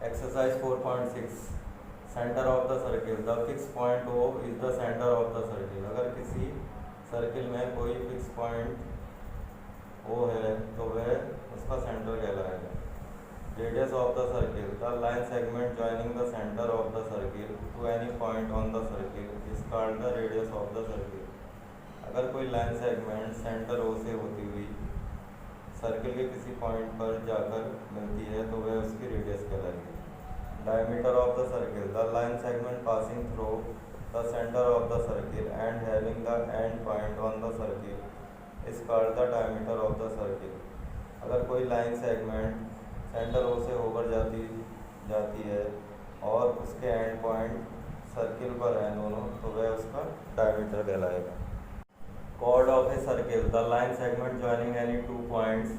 Exercise 4.6 centre of the circle the fix point O is the centre of the circle. अगर किसी circle में कोई fix point O है तो वह उसका सेंटर कहलाएगा। Radius of the circle the line segment joining the centre of the circle to any point on the circle is called the radius of the circle. अगर कोई line segment centre O से होती हुई circle के किसी point पर जाकर मिलती है तो वह उसकी रेडियस कहलाएगी। Diameter of the circle the line segment passing through the centre of the circle and having the end point on the circle is called the diameter of the circle. अगर कोई लाइन सेगमेंट सेंटर O से होकर जाती है और उसके and point circle पर हैं दोनों तो वह उसका डायमीटर कहलाएगा। Chord of a circle the line segment joining any two points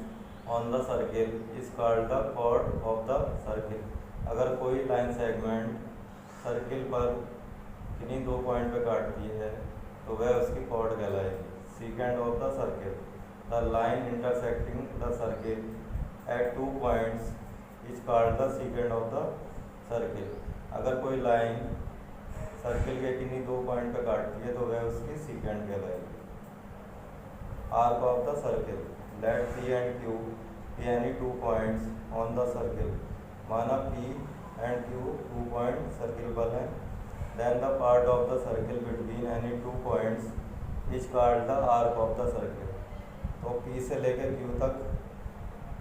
on the circle is called the chord of the circle। अगर कोई लाइन सेगमेंट सर्किल पर किन्हीं दो पॉइंट पे काटती है तो वह उसकी chord कहलाएगी। Secant of the circle the line intersecting the circle at two points is called the secant of the circle। अगर कोई लाइन सर्किल के किन्हीं दो पॉइंट पे काटती है तो वह उसकी सीकेंट कहलाएगी। Arc of the circle let P and Q be any two points on the circle। माना P and Q 2 point circle पर हैं। Then the part of the circle between any two points is called the arc of the circle। तो P से लेकर Q तक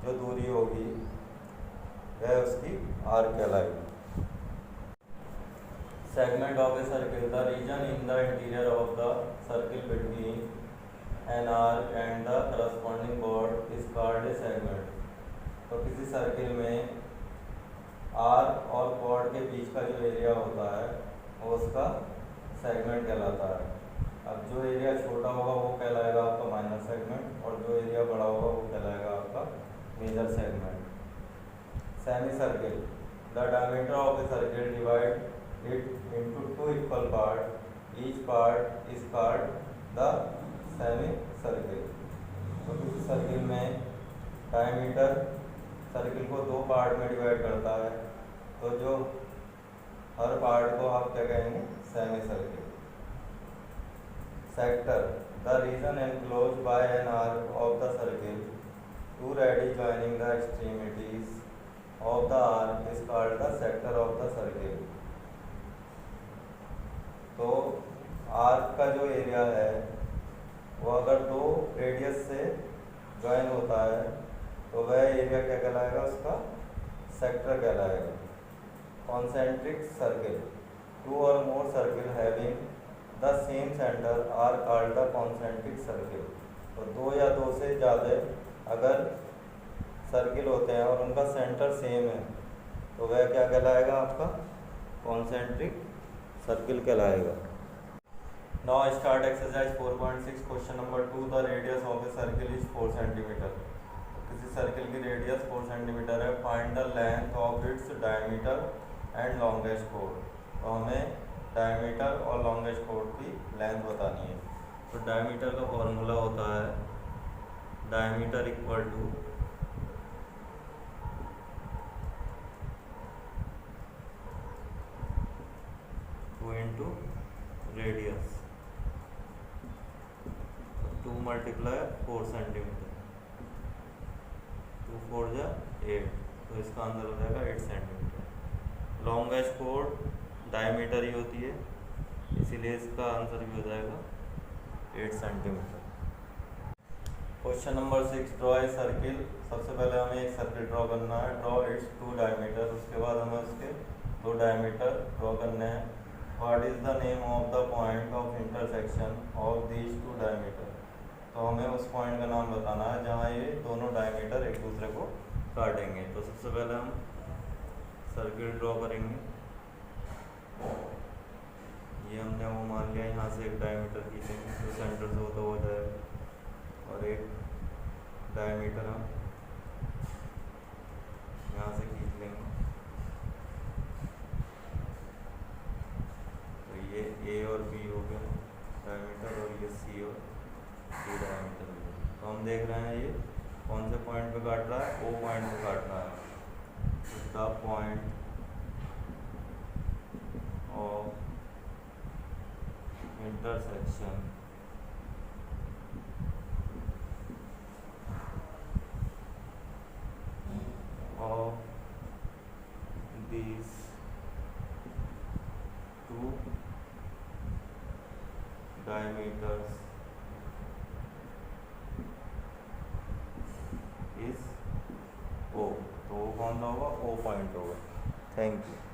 जो दूरी होगी वह उसकी आर्क कहलाएगी। Segment of a circle the region in the interior of the circle between an arc and the corresponding chord is called a segment। तो किसी सर्किल में आर्क और chord के बीच का जो एरिया होता है वो उसका सेगमेंट कहलाता है। अब जो एरिया छोटा होगा वो कहलाएगा आपका माइनर सेगमेंट और जो एरिया बड़ा होगा वो कहलाएगा आपका major segment. Semi circle the diameter of a circle divide it into two equal part each part is called the semi circle. तो किसी सर्किल में डायमीटर सर्किल को दो पार्ट में डिवाइड करता है तो जो हर पार्ट को आप क्या कहेंगे semi circle. Sector the region enclose by an arc of the circle two radii joining the extremities of the arc is called the sector of the circle. तो आर्क का जो एरिया है वो अगर दो रेडियस से ज्वाइन होता है तो वह एरिया क्या कहलाएगा उसका सेक्टर कहलाएगा। कॉन्सेंट्रिक सर्किल टू और more circle having the same centre are called the concentric circle. तो दो या दो से ज़्यादा अगर सर्किल होते हैं और उनका सेंटर सेम है तो वह क्या कहलाएगा आपका कॉन्सेंट्रिक सर्किल कहलाएगा। Now start exercise 4.6 question number 2 the radius of a circle is 4 cm। किसी सर्किल की रेडियस 4 सेंटीमीटर है। Find the length of its diameter and longest code. तो हमें डायमीटर और लॉन्गेस्ट कोड की लेंथ बतानी है। तो डायमीटर का फॉर्मूला होता है diameter equal two into radius 2 multiply 4 centimetre 2 4 जा 8 तो इसका आंसर हो जाएगा 8 सेंटीमीटर। लॉन्गेस्ट कोड डायमीटर ही होती है इसीलिए इसका आंसर भी हो जाएगा 8 centimetre. Question number 6 draw a circle. सबसे पहले हमें एक सर्किल ड्रॉ करना है। Draw it's 2 diameter. उसके बाद हमें उसके 2 डायमीटर ड्रॉ करने हैं। What is the name of the point of intersection of these 2 diameter. तो हमें उस पॉइंट का नाम बताना है जहाँ ये दोनों डायमीटर एक दूसरे को काटेंगे। तो सबसे पहले हम सर्किल ड्रॉ करेंगे। ये हमने वो मान लिया यहाँ से एक डायमीटर खींचेंगे तो सेंटर से होता हो जाएगा और एक डायमीटर हम यहाँ से खींच लेंगे। तो ये ए और बी हो गया डायमीटर और ये सी और डी डायमीटर हो गया। तो हम देख रहे हैं ये कौन से पॉइंट पे काट रहा है, ओ पॉइंट पे काट रहा है। The point question of these two diameters is O, तो वो कौन सा होगा, O पॉइंट होगा। Thank you.